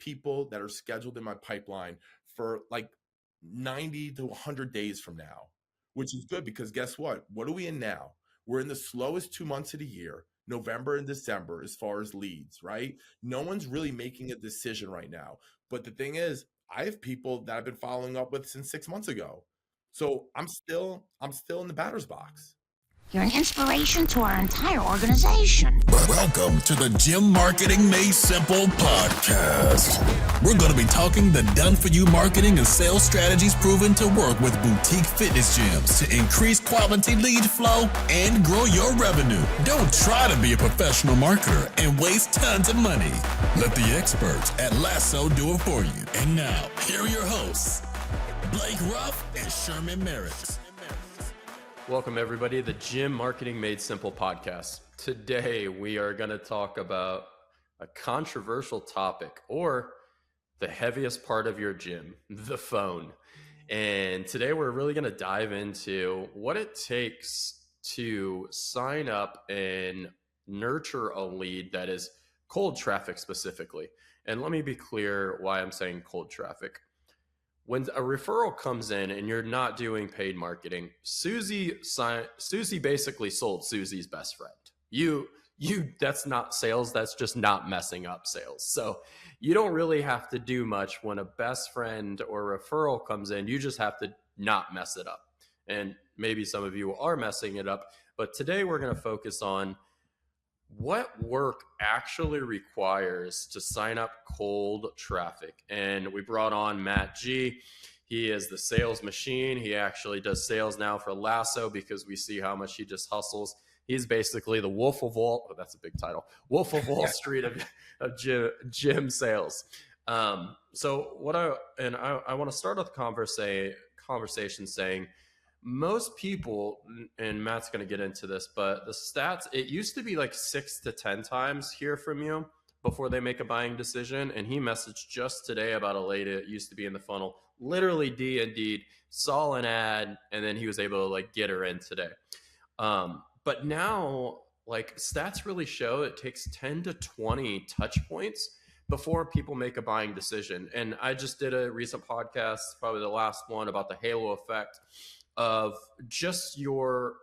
people that are scheduled in my pipeline for like 90 to 100 days from now, which is good because guess what? What are we in now? We're in the slowest 2 months of the year, November and December, as far as leads, right? No one's really making a decision right now. But the thing is, I have people that I've been following up with since 6 months ago. So I'm still in the batter's box. You're an inspiration to our entire organization. Welcome to the Gym Marketing Made Simple podcast. We're going to be talking the done-for-you marketing and sales strategies proven to work with boutique fitness gyms to increase quality lead flow and grow your revenue. Don't try to be a professional marketer and waste tons of money. Let the experts at Lasso do it for you. And now, here are your hosts, Blake Ruff and Sherman Merritt. Welcome, everybody, to the Gym Marketing Made Simple podcast. Today, we are going to talk about a controversial topic, or the heaviest part of your gym, the phone. And today, we're really going to dive into what it takes to sign up and nurture a lead that is cold traffic specifically. And let me be clear why I'm saying cold traffic. When a referral comes in and you're not doing paid marketing, Susie basically sold Susie's best friend. That's not sales. That's just not messing up sales. So you don't really have to do much when a best friend or referral comes in. You just have to not mess it up. And maybe some of you are messing it up. But today we're going to focus on what work actually requires to sign up cold traffic. And we brought on Matt G. He is the sales machine. He actually does sales now for Lasso because we see how much he just hustles. He's basically the Wolf of Wall. Oh, that's a big title. Wolf of Wall Street of gym sales. So I want to start off the conversation saying, most people, and Matt's going to get into this, but the stats, it used to be like 6 to 10 times hear from you before they make a buying decision. And he messaged just today about a lady that used to be in the funnel, literally Indeed, saw an ad, and then he was able to like get her in today. But now like stats really show it takes 10 to 20 touch points before people make a buying decision. And I just did a recent podcast, probably the last one, about the halo effect of just your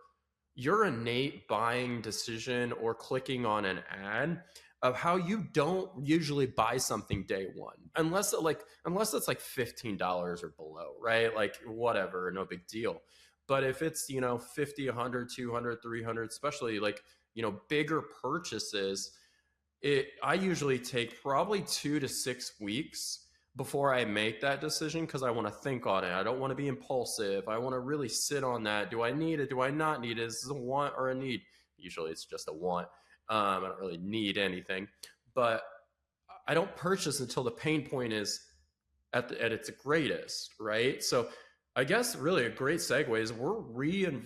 innate buying decision or clicking on an ad, of how you don't usually buy something day one unless it's like $15 or below, right? Like whatever, no big deal. But if it's 50, 100, 200, 300, especially like bigger purchases, I usually take probably 2 to 6 weeks before I make that decision, because I want to think on it. I don't want to be impulsive. I want to really sit on that. Do I need it? Do I not need it? Is this a want or a need? Usually it's just a want. I don't really need anything, but I don't purchase until the pain point is at its greatest, right? So I guess really a great segue is we're going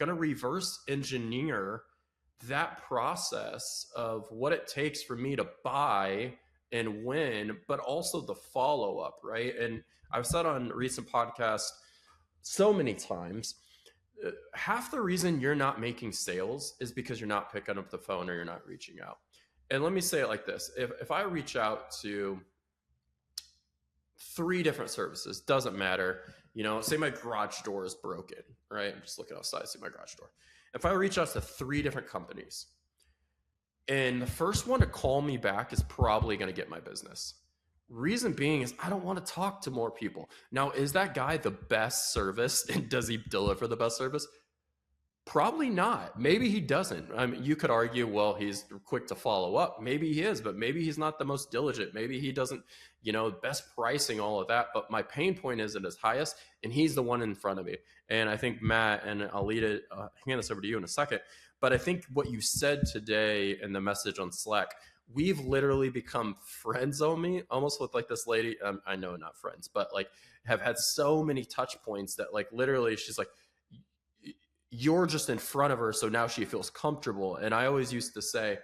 to reverse engineer that process of what it takes for me to buy and win, but also the follow-up, right? And I've said on recent podcasts so many times, half the reason you're not making sales is because you're not picking up the phone or you're not reaching out. And let me say it like this. If I reach out to 3 different services, doesn't matter, say my garage door is broken, right? I'm just looking outside, see my garage door. If I reach out to 3 different companies, and the first one to call me back is probably going to get my business. Reason being is I don't want to talk to more people. Now, is that guy the best service, and does he deliver the best service? Probably not. Maybe he doesn't. I mean, you could argue, well, he's quick to follow up. Maybe he is, but maybe he's not the most diligent. Maybe he doesn't, best pricing, all of that. But my pain point is at his highest, and he's the one in front of me. And I think Matt, and I'll hand this over to you in a second. But I think what you said today in the message on Slack, we've literally become friends on me, almost with like this lady. I know not friends, but like have had so many touch points that like literally she's like, you're just in front of her. So now she feels comfortable. And I always used to say,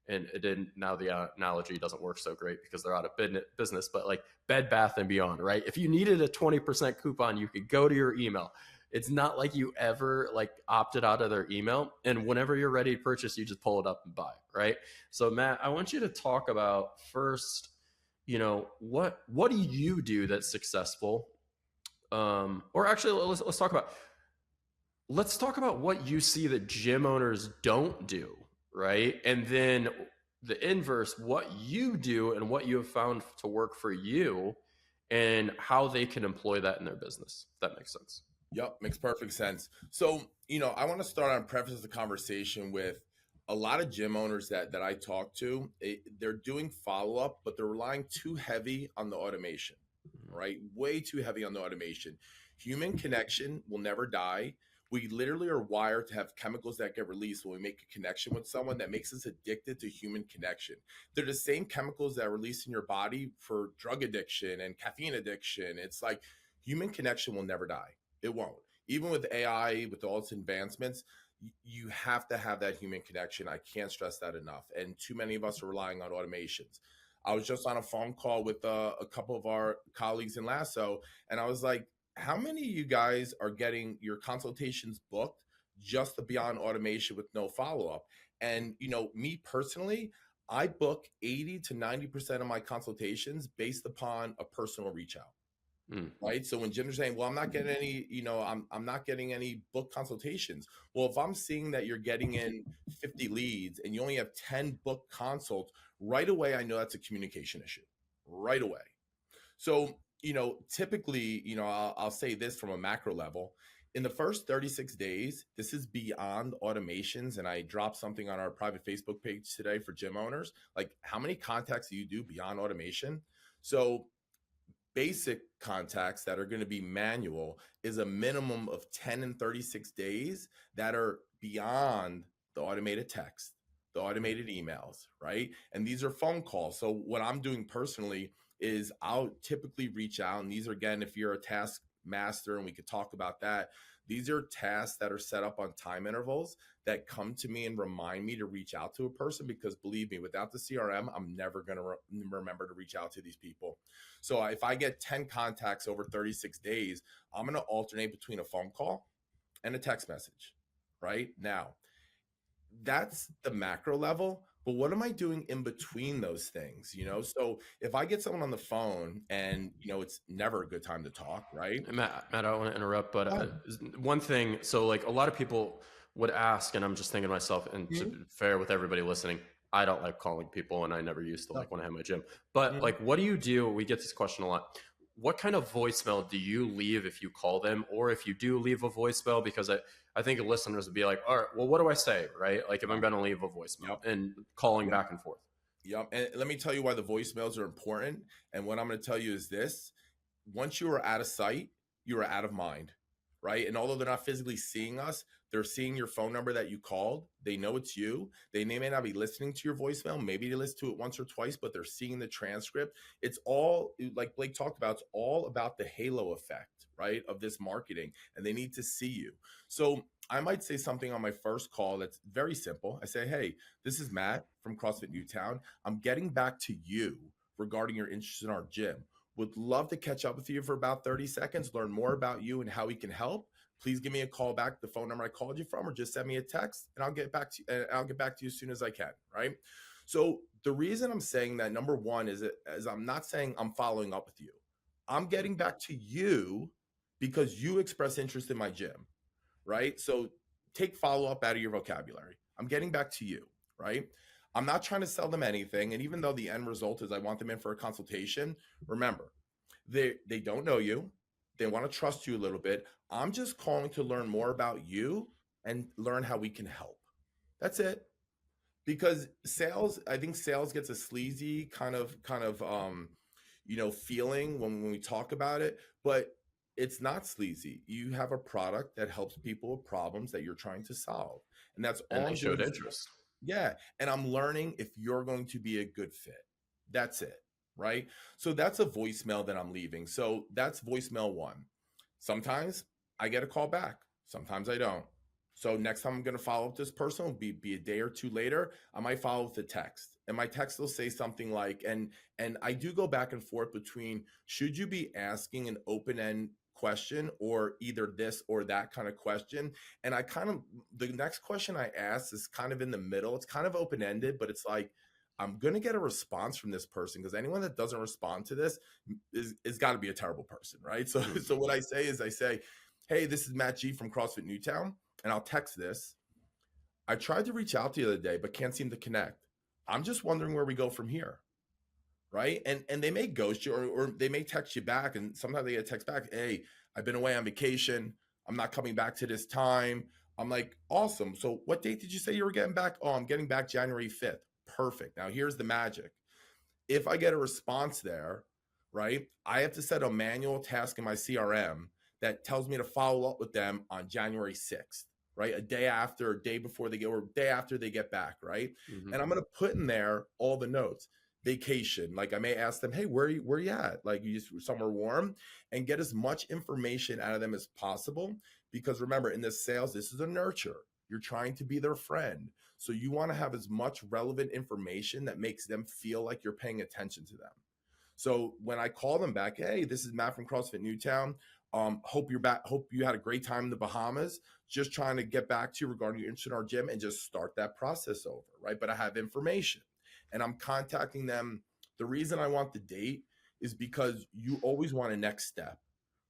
and it didn't, now the analogy doesn't work so great because they're out of business, but like Bed Bath and Beyond, right? If you needed a 20% coupon, you could go to your email. It's not like you ever like opted out of their email, and whenever you're ready to purchase, you just pull it up and buy, right? So Matt, I want you to talk about first, what do you do that's successful? Or actually, let's talk about what you see that gym owners don't do, right? And then the inverse, what you do and what you have found to work for you, and how they can employ that in their business. If that makes sense. Yep, makes perfect sense. So, I want to start on preface the conversation with a lot of gym owners that I talk to. They're doing follow up, but they're relying too heavy on the automation, right? Way too heavy on the automation. Human connection will never die. We literally are wired to have chemicals that get released when we make a connection with someone that makes us addicted to human connection. They're the same chemicals that are released in your body for drug addiction and caffeine addiction. It's like human connection will never die. It won't. Even with AI, with all its advancements, you have to have that human connection. I can't stress that enough. And too many of us are relying on automations. I was just on a phone call with a couple of our colleagues in Lasso, and I was like, how many of you guys are getting your consultations booked just to be on automation with no follow-up? And, me personally, I book 80 to 90% of my consultations based upon a personal reach out. Right. So when gyms are saying, well, I'm not getting any, I'm not getting any book consultations. Well, if I'm seeing that you're getting in 50 leads and you only have 10 book consults, right away, I know that's a communication issue right away. So, typically, I'll say this from a macro level. In the first 36 days, this is beyond automations. And I dropped something on our private Facebook page today for gym owners. Like, how many contacts do you do beyond automation? So basic contacts that are going to be manual is a minimum of 10 and 36 days that are beyond the automated text, the automated emails, right? And these are phone calls. So what I'm doing personally is I'll typically reach out, and these are, again, if you're a task master, and we could talk about that, these are tasks that are set up on time intervals that come to me and remind me to reach out to a person, because believe me, without the CRM, I'm never going to remember to reach out to these people. So if I get 10 contacts over 36 days, I'm going to alternate between a phone call and a text message, right? Now, that's the macro level. But what am I doing in between those things? So if I get someone on the phone and, it's never a good time to talk, right? Matt, I don't want to interrupt, but one thing, so like a lot of people would ask, and I'm just thinking to myself, and to be fair with everybody listening, I don't like calling people, and I never used to like when I had my gym. But like, what do you do? We get this question a lot. What kind of voicemail do you leave if you call them, or if you do leave a voicemail? Because I think listeners would be like, all right, well, what do I say, right? Like if I'm going to leave a voicemail and calling back and forth. Yep. And let me tell you why the voicemails are important. And what I'm going to tell you is this: once you are out of sight, you are out of mind, right? And although they're not physically seeing us, they're seeing your phone number that you called. They know it's you. They may not be listening to your voicemail. Maybe they listen to it once or twice, but they're seeing the transcript. It's all, like Blake talked about, it's all about the halo effect, right, of this marketing. And they need to see you. So I might say something on my first call that's very simple. I say, hey, this is Matt from CrossFit Newtown. I'm getting back to you regarding your interest in our gym. Would love to catch up with you for about 30 seconds, learn more about you and how we can help. Please give me a call back, the phone number I called you from, or just send me a text, and I'll get back to you. I'll get back to you as soon as I can, right? So the reason I'm saying that, number one, is I'm not saying I'm following up with you. I'm getting back to you because you express interest in my gym, right? So take follow-up out of your vocabulary. I'm getting back to you, right? I'm not trying to sell them anything. And even though the end result is I want them in for a consultation, remember, they don't know you. They want to trust you a little bit. I'm just calling to learn more about you and learn how we can help. That's it. Because sales, I think sales gets a sleazy kind of feeling when we talk about it, but it's not sleazy. You have a product that helps people with problems that you're trying to solve. And that's all. And they showed interest. Yeah. And I'm learning if you're going to be a good fit. That's it. Right. So that's a voicemail that I'm leaving. So that's voicemail one. Sometimes I get a call back. Sometimes I don't. So next time I'm going to follow up this person will be a day or two later. I might follow with a text, and my text will say something like, and I do go back and forth between, should you be asking an open-end question or either this or that kind of question? And the next question I ask is kind of in the middle. It's kind of open-ended, but it's like, I'm going to get a response from this person, because anyone that doesn't respond to this is got to be a terrible person, right? So, so what I say is, I say, hey, this is Matt G from CrossFit Newtown, and I'll text this. I tried to reach out the other day, but can't seem to connect. I'm just wondering where we go from here, right? And they may ghost you, or they may text you back, and sometimes they get a text back, hey, I've been away on vacation. I'm not coming back to this time. I'm like, awesome. So what date did you say you were getting back? Oh, I'm getting back January 5th. Perfect. Now here's the magic. If I get a response there, right, I have to set a manual task in my CRM that tells me to follow up with them on January 6th, right? A day after, a day before they get, or a day after they get back, right? Mm-hmm. And I'm going to put in there all the notes. Vacation, like I may ask them, hey, where you at? Like, you just somewhere warm, and get as much information out of them as possible. Because remember, in this sales, this is a nurture. You're trying to be their friend. So you want to have as much relevant information that makes them feel like you're paying attention to them. So when I call them back, hey, this is Matt from CrossFit Newtown. Hope you're back. Hope you had a great time in the Bahamas. Just trying to get back to you regarding your interest in our gym, and just start that process over, right? But I have information, and I'm contacting them. The reason I want the date is because you always want a next step,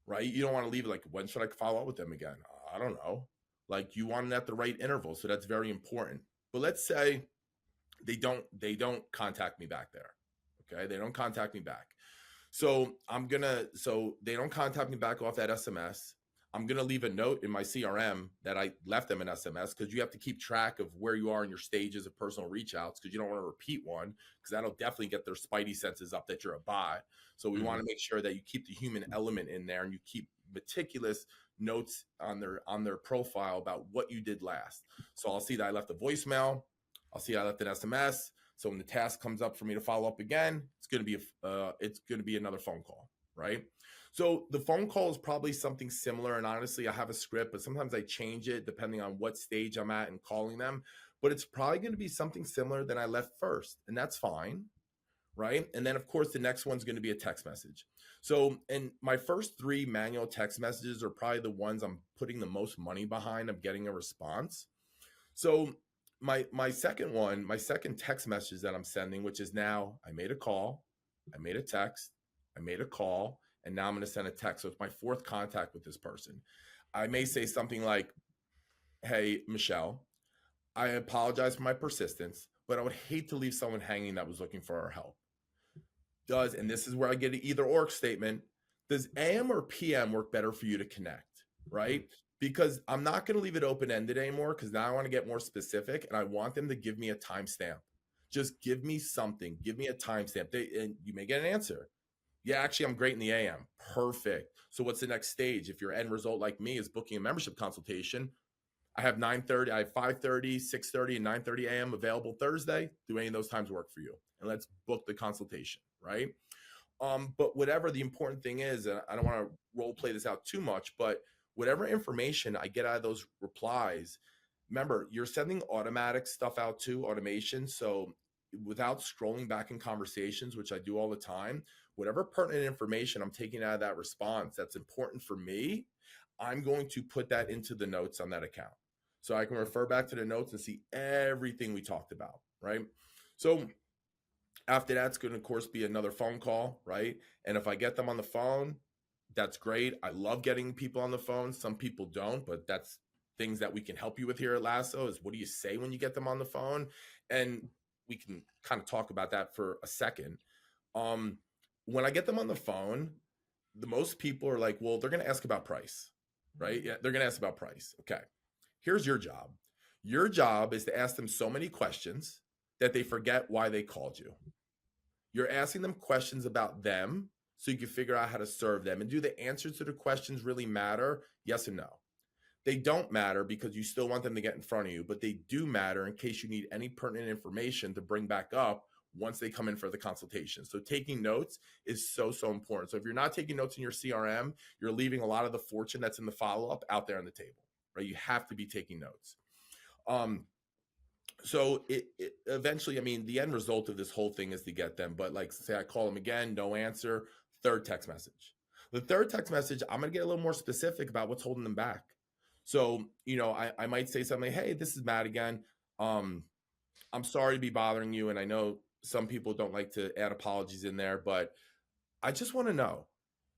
right? You don't want to leave it like, when should I follow up with them again? I don't know. Like, you want it at the right interval. So that's very important. But let's say they don't contact me back there. Okay. They don't contact me back. So they don't contact me back off that SMS. I'm going to leave a note in my CRM that I left them an SMS, because you have to keep track of where you are in your stages of personal reach outs, because you don't want to repeat one, because that'll definitely get their spidey senses up that you're a bot. So we want to make sure that you keep the human element in there, and you keep meticulous notes on their profile about what you did last. So I'll see that I left a voicemail. I'll see I left an SMS. So when the task comes up for me to follow up again, it's going to be another phone call, right? So the phone call is probably something similar. And honestly, I have a script, but sometimes I change it depending on what stage I'm at and calling them. But it's probably going to be something similar than I left first. And that's fine, right? And then, of course, the next one's going to be a text message. So, and my first 3 manual text messages are probably the ones I'm putting the most money behind of getting a response. So my second text message that I'm sending, which is now, I made a call, I made a text, I made a call, and now I'm going to send a text. So it's my 4th contact with this person. I may say something like, hey, Michelle, I apologize for my persistence, but I would hate to leave someone hanging that was looking for our help. And this is where I get an either or statement. Does AM or PM work better for you to connect, right? Because I'm not going to leave it open-ended anymore, because now I want to get more specific, and I want them to give me a timestamp. Just give me something. Give me a timestamp. And you may get an answer. Yeah, actually, I'm great in the AM. Perfect. So what's the next stage? If your end result, like me, is booking a membership consultation, I have 9:30, I have 5:30, 6:30, and 9:30 a.m. available Thursday. Do any of those times work for you? And let's book the consultation, right? But whatever the important thing is, and I don't want to role play this out too much, but whatever information I get out of those replies, remember, you're sending automatic stuff out too, automation. So without scrolling back in conversations, which I do all the time, whatever pertinent information I'm taking out of that response that's important for me, I'm going to put that into the notes on that account. So I can refer back to the notes and see everything we talked about, right? So after that's going to, of course, be another phone call, right? And if I get them on the phone, that's great. I love getting people on the phone. Some people don't, but that's things that we can help you with here at Lasso, is what do you say when you get them on the phone? And we can kind of talk about that for a second. When I get them on the phone, the most people are like, well, they're going to ask about price, right? Yeah, they're going to ask about price. Okay. Here's your job. Your job is to ask them so many questions that they forget why they called you. You're asking them questions about them so you can figure out how to serve them. And do the answers to the questions really matter? Yes and no. They don't matter because you still want them to get in front of you, but they do matter in case you need any pertinent information to bring back up once they come in for the consultation. So taking notes is so, so important. So if you're not taking notes in your CRM, you're leaving a lot of the fortune that's in the follow-up out there on the table, right? You have to be taking notes. So it eventually, I mean, the end result of this whole thing is to get them, but like say I call them again, no answer, 3rd text message. The 3rd text message, I'm going to get a little more specific about what's holding them back. So, you know, I might say something, hey, this is Matt again. I'm sorry to be bothering you. And I know some people don't like to add apologies in there, but I just want to know,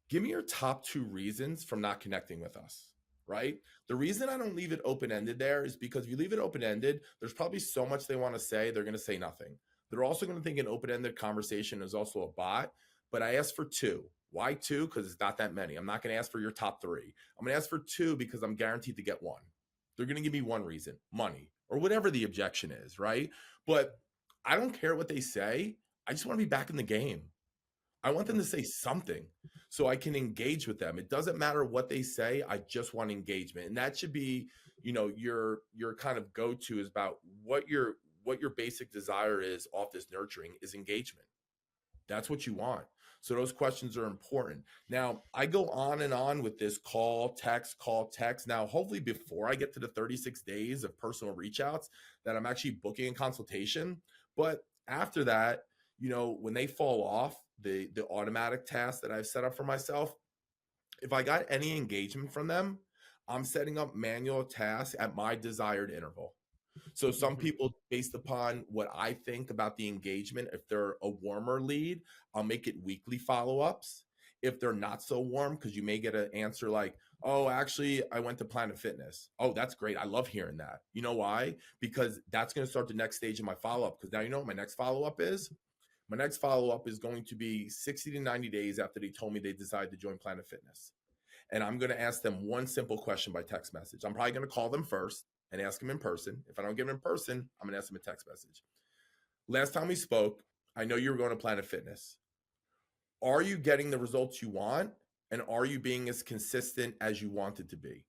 give me your top 2 reasons from not connecting with us, right? The reason I don't leave it open-ended there is because if you leave it open-ended, there's probably so much they want to say, they're going to say nothing. They're also going to think an open-ended conversation is also a bot, but I asked for 2. Why 2? Because it's not that many. I'm not going to ask for your top 3. I'm going to ask for 2 because I'm guaranteed to get 1. They're going to give me 1 reason, money, or whatever the objection is, right? But I don't care what they say. I just want to be back in the game. I want them to say something so I can engage with them. It doesn't matter what they say. I just want engagement. And that should be, your kind of go-to is about what your basic desire is off this nurturing is engagement. That's what you want. So those questions are important. Now, I go on and on with this call, text. Now, hopefully before I get to the 36 days of personal reach outs that I'm actually booking a consultation. But after that, when they fall off, the automatic task that I've set up for myself, if I got any engagement from them, I'm setting up manual tasks at my desired interval. So some people, based upon what I think about the engagement, if they're a warmer lead, I'll make it weekly follow-ups. If they're not so warm, because you may get an answer like, oh, actually, I went to Planet Fitness. Oh, that's great. I love hearing that. You know why? Because that's going to start the next stage of my follow-up. Because now you know what my next follow-up is? My next follow-up is going to be 60 to 90 days after they told me they decided to join Planet Fitness. And I'm going to ask them one simple question by text message. I'm probably going to call them first and ask them in person. If I don't get them in person, I'm going to ask them a text message. Last time we spoke, I know you were going to Planet Fitness. Are you getting the results you want? And are you being as consistent as you wanted to be?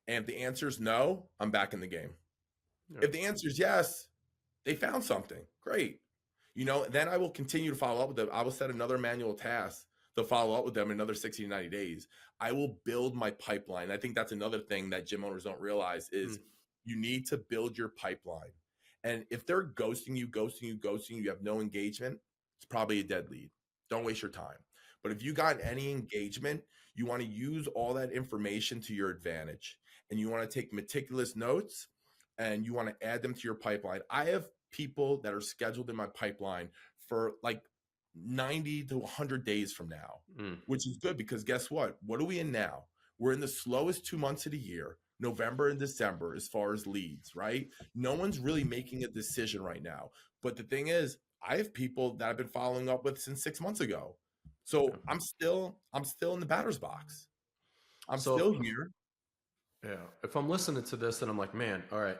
And if the answer is no, I'm back in the game. Yeah. If the answer is yes, they found something. Great. Then I will continue to follow up with them. I will set another manual task to follow up with them in another 60 to 90 days. I will build my pipeline. I think that's another thing that gym owners don't realize is you need to build your pipeline. And if they're ghosting you have no engagement, it's probably a dead lead. Don't waste your time. But if you got any engagement, you want to use all that information to your advantage. And you want to take meticulous notes and you want to add them to your pipeline. I have people that are scheduled in my pipeline for like 90 to 100 days from now, which is good because guess what? What are we in now? We're in the slowest 2 months of the year, November and December, as far as leads, right? No one's really making a decision right now. But the thing is, I have people that I've been following up with since 6 months ago. So I'm still in the batter's box. I'm still here. Yeah. If I'm listening to this and I'm like, man, all right,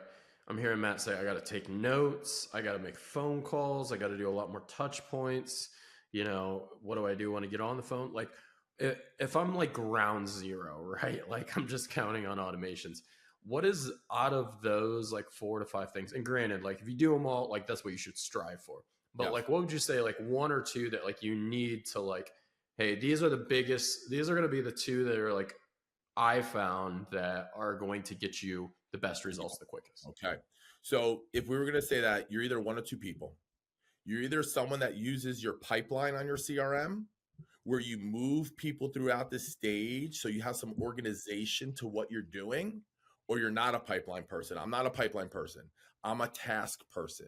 I'm hearing Matt say, I got to take notes. I got to make phone calls. I got to do a lot more touch points. What do I do when I get on the phone? Like if I'm like ground zero, right? Like I'm just counting on automations. What is out of those like 4 to 5 things? And granted, like if you do them all, like that's what you should strive for. But like, what would you say, like 1 or 2 that like you need to like, hey, these are going to be the 2 that are like, I found that are going to get you the best results the quickest. Okay. So if we were going to say that, you're either 1 or 2 people. You're either someone that uses your pipeline on your CRM where you move people throughout the stage so you have some organization to what you're doing, or you're not a pipeline person. I'm not a pipeline person. I'm a task person.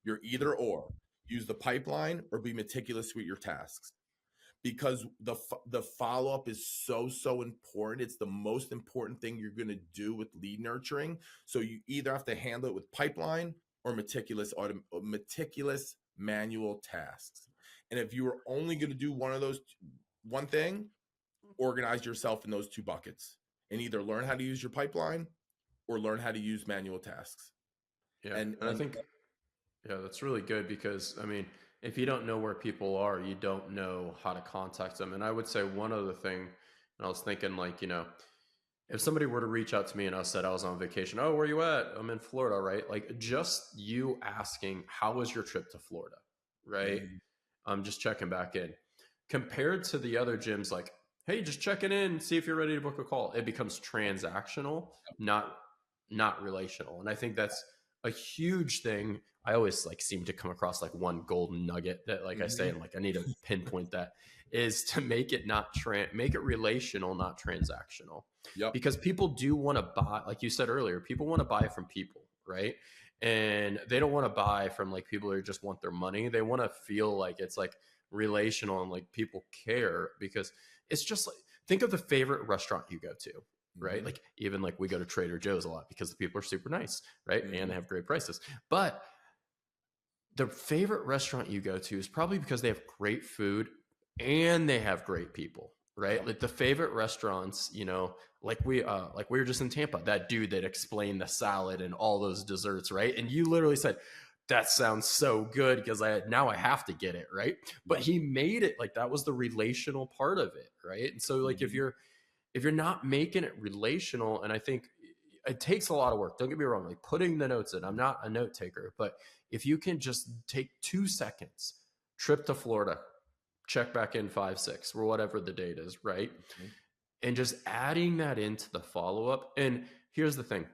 You're either or. Use the pipeline or be meticulous with your tasks. Because the follow-up is so important. It's the most important thing you're going to do with lead nurturing. So you either have to handle it with pipeline or meticulous manual tasks. And if you are only going to do one thing, organize yourself in those 2 buckets and either learn how to use your pipeline or learn how to use manual tasks. Yeah. And I think, that's really good because, I mean, if you don't know where people are, you don't know how to contact them. And I would say one other thing, and I was thinking like, if somebody were to reach out to me and I said I was on vacation, oh, where are you at? I'm in Florida, right? Like just you asking, how was your trip to Florida, right? I'm just checking back in. Compared to the other gyms, like, hey, just checking in, see if you're ready to book a call. It becomes transactional, not relational. And I think that's a huge thing. I always like seem to come across like one golden nugget that like I say, and like I need to pinpoint that is to make it make it relational, not transactional. Yep. Because people do want to buy, like you said earlier, people want to buy from people, right? and they don't want to buy from like people who just want their money. They want to feel like it's like relational and like people care, because it's just like, think of the favorite restaurant you go to, right? Mhm. Like even like we go to Trader Joe's a lot because the people are super nice, right? Mhm. And they have great prices. But the favorite restaurant you go to is probably because they have great food and they have great people, right? Yep. Like the favorite restaurants, you know, like we were just in Tampa, that dude that explained the salad and all those desserts, right? And you literally said, that sounds so good because now I have to get it, right? But Yep. he made it like that was the relational part of it, right? And so like Mhm. if you're not making it relational, and I think it takes a lot of work, don't get me wrong, like putting the notes in, I'm not a note taker, but if you can just take 2 seconds, trip to Florida, check back in 5 6 or whatever the date is, right? Mhm. And just adding that into the follow-up. And here's the thing,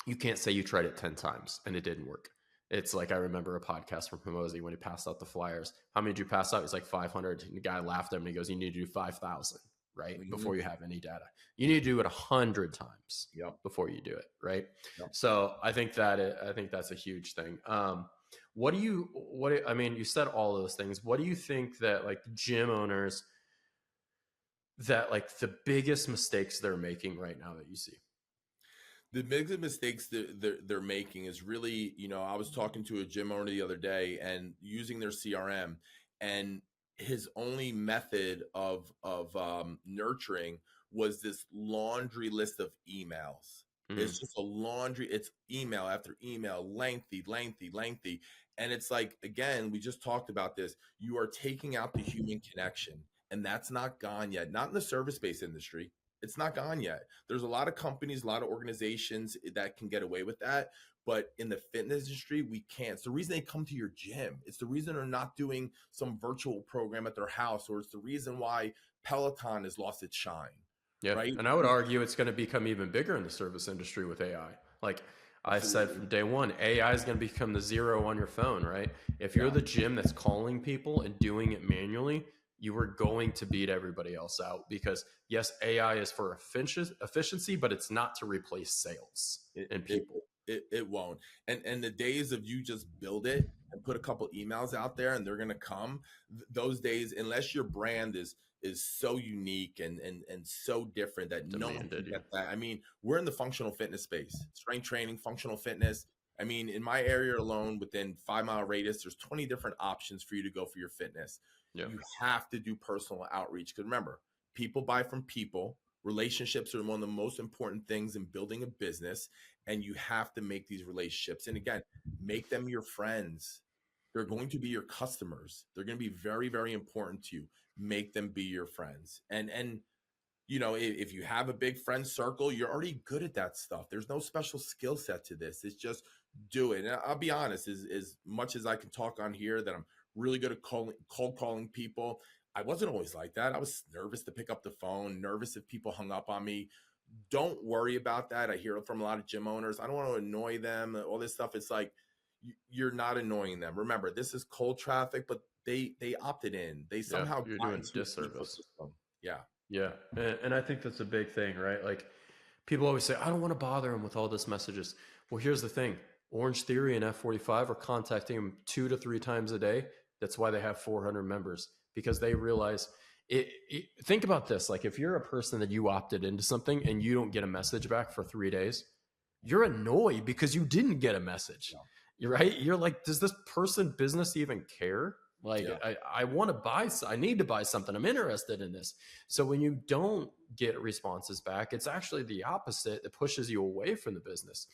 you can't say you tried it 10 times and it didn't work. It's like, I remember a podcast from Pomosi when he passed out the flyers. How many did you pass out? He's like 500. And the guy laughed at him and he goes, you need to do 5,000, right? Mhm. Before you have any data. You need to do it 100 times Yep. before you do it, right? Yep. So I think that's a huge thing. I mean, you said all those things. What do you think that like gym owners, that like the biggest mistakes they're making right now that you see? The biggest mistakes they're making is really, I was talking to a gym owner the other day and using their CRM, and his only method of nurturing was this laundry list of emails. It's Mm, just a laundry, it's email after email, lengthy, lengthy, lengthy. And it's like, again, we just talked about this. You are taking out the human connection, and that's not gone yet. Not in the service-based industry. It's not gone yet. There's a lot of companies, a lot of organizations that can get away with that. But in the fitness industry, we can't. It's the reason they come to your gym. It's the reason they're not doing some virtual program at their house, or it's the reason why Peloton has lost its shine, yeah. right? And I would argue it's going to become even bigger in the service industry with AI. Like I said Absolutely. from day one, AI is going to become the zero on your phone, right? If you're Yeah. the gym that's calling people and doing it manually, you are going to beat everybody else out, because yes, AI is for efficiency, but it's not to replace sales It and it people. it won't. And the days of you just build it and put a couple emails out there and they're gonna come, those days, unless your brand is so unique and so different that no one can Demanded, yeah. get that. I mean, we're in the functional fitness space, strength training, functional fitness. I mean, in my area alone, within 5 mile radius, there's 20 different options for you to go for your fitness. Yeah. You have to do personal outreach because remember, people buy from people. Relationships are one of the most important things in building a business, and you have to make these relationships. And again, make them your friends. They're going to be your customers. They're going to be very, very important to you. Make them be your friends. And if you have a big friend circle, you're already good at that stuff. There's no special skill set to this. It's just do it. And I'll be honest, as much as I can talk on here that I'm really good at cold calling people, I wasn't always like that. I was nervous to pick up the phone, nervous if people hung up on me. Don't worry about that. I hear it from a lot of gym owners. I don't want to annoy them, all this stuff. It's like you're not annoying them. Remember, this is cold traffic, but they opted in. They Yeah. somehow You're got doing into the disservice. ecosystem. Yeah. Yeah. And I think that's a big thing, right? Like people always say, I don't want to bother them with all this messages. Well, here's the thing. Orange Theory and F45 are contacting them 2 to 3 times a day. That's why they have 400 members, because they realize think about this. Like if you're a person that you opted into something and you don't get a message back for 3 days, you're annoyed because you didn't get a message. Yeah. You're right. You're like, does this person business even care? Like Yeah. I want to buy, I need to buy something. I'm interested in this. So when you don't get responses back, it's actually the opposite that pushes you away from the business.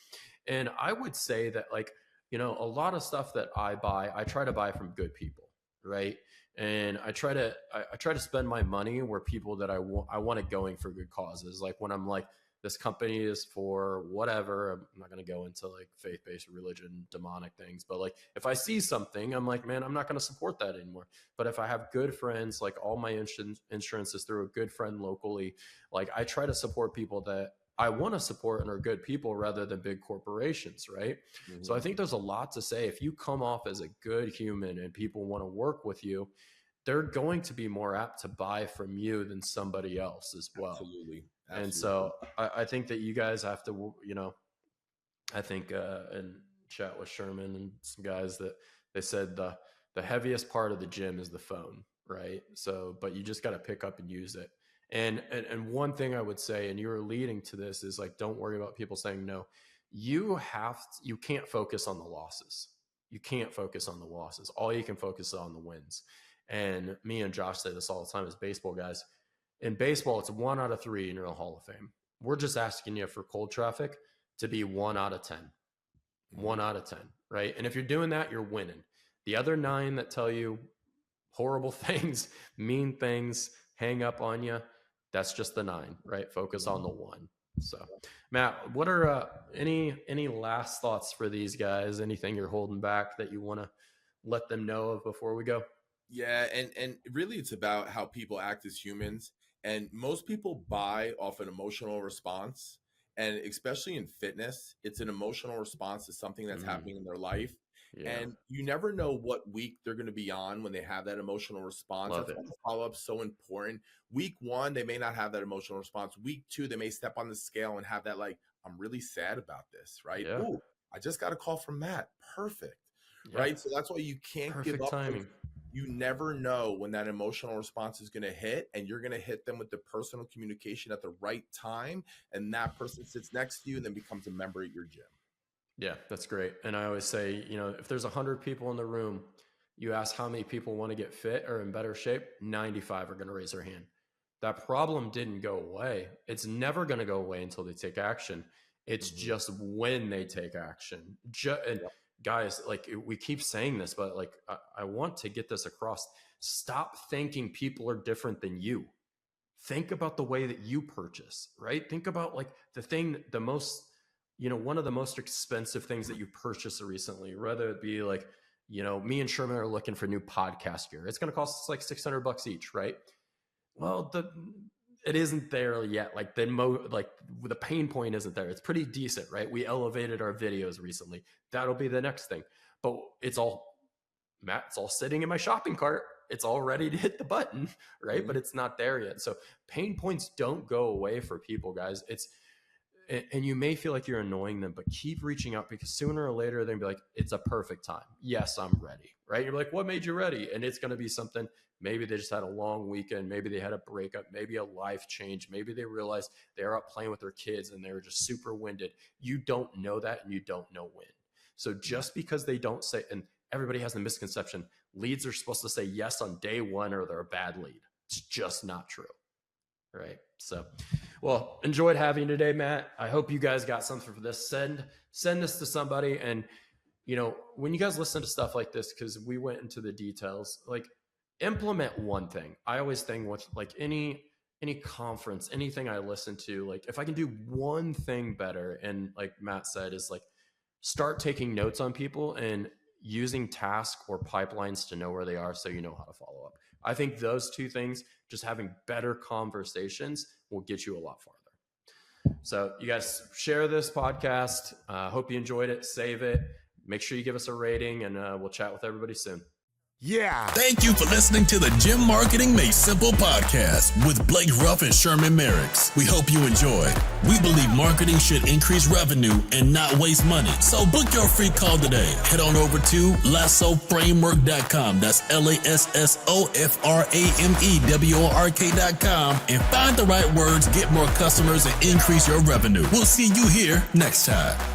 And I would say that like, a lot of stuff that I buy, I try to buy from good people, right? And I try to spend my money where people that I want it going for good causes. Like when I'm like, this company is for whatever. I'm not going to go into like faith-based religion, demonic things, but like if I see something, I'm like, man, I'm not going to support that anymore. But if I have good friends, like all my insurance is through a good friend locally, like I try to support people that I want to support and are good people rather than big corporations, right? So I Mhm. think there's a lot to say. If you come off as a good human and people want to work with you, they're going to be more apt to buy from you than somebody else as well. Absolutely. And Absolutely. so I think that you guys have to, I think, and chat with Sherman and some guys that they said the heaviest part of the gym is the phone, right? So, but you just got to pick up and use it. And one thing I would say, and you were leading to this, is like, don't worry about people saying no. You can't focus on the losses. You can't focus on the losses. All you can focus on the wins. And me and Josh say this all the time as baseball guys. In baseball, it's 1 out of 3 in your Hall of Fame. We're just asking you for cold traffic to be 1 out of 10. 1 out of 10, right? And if you're doing that, you're winning. The other 9 that tell you horrible things, mean things, hang up on you, that's just the 9, right? Focus on the 1. So, Matt, what are any last thoughts for these guys? Anything you're holding back that you want to let them know of before we go? Yeah, and really it's about how people act as humans. And most people buy off an emotional response. And especially in fitness, it's an emotional response to something that's happening in their life. Yeah. And you never know what week they're going to be on when they have that emotional response. That's why the follow-up's so important. Week 1, they may not have that emotional response. Week 2, they may step on the scale and have that, like, I'm really sad about this, right? Yeah. Ooh, I just got a call from Matt. Perfect, right? So that's why you can't give up. Timing. You never know when that emotional response is going to hit, and you're going to hit them with the personal communication at the right time. And that person sits next to you and then becomes a member at your gym. Yeah, that's great. And I always say, if there's 100 people in the room, you ask how many people want to get fit or in better shape, 95 are going to raise their hand. That problem didn't go away. It's never going to go away until they take action. It's just when they take action. Guys, like, we keep saying this, but like, I want to get this across. Stop thinking people are different than you. Think about the way that you purchase, right? Think about like one of the most expensive things that you purchased recently, whether it be like, me and Sherman are looking for new podcast gear. It's going to cost us like $600 each, right? Well, it isn't there yet. Like the pain point isn't there. It's pretty decent, right? We elevated our videos recently. That'll be the next thing. But it's all sitting in my shopping cart. It's all ready to hit the button, right? But it's not there yet. So pain points don't go away for people, guys. And you may feel like you're annoying them, but keep reaching out, because sooner or later they'll be like, it's a perfect time. Yes, I'm ready, right? You're like, what made you ready? And it's going to be something. Maybe they just had a long weekend. Maybe they had a breakup. Maybe a life change. Maybe they realized they were out playing with their kids and they were just super winded. You don't know that, and you don't know when. So just because they don't say, and everybody has the misconception, leads are supposed to say yes on day 1 or they're a bad lead. It's just not true. Right. So, well, enjoyed having you today, Matt. I hope you guys got something for this. Send this to somebody. And, when you guys listen to stuff like this, because we went into the details, like, implement one thing. I always think with like any conference, anything I listen to, like, if I can do one thing better, and like Matt said, is like, start taking notes on people and using tasks or pipelines to know where they are, so you know how to follow up. I think those 2 things, just having better conversations, will get you a lot farther. So you guys share this podcast. Hope you enjoyed it. Save it. Make sure you give us a rating, and we'll chat with everybody soon. Yeah. Thank you for listening to the Gym Marketing Made Simple podcast with Blake Ruff and Sherman Merricks. We hope you enjoyed. We believe marketing should increase revenue and not waste money. So book your free call today. Head on over to lassoframework.com. That's LASSOFRAMEWORK.com and find the right words, get more customers, and increase your revenue. We'll see you here next time.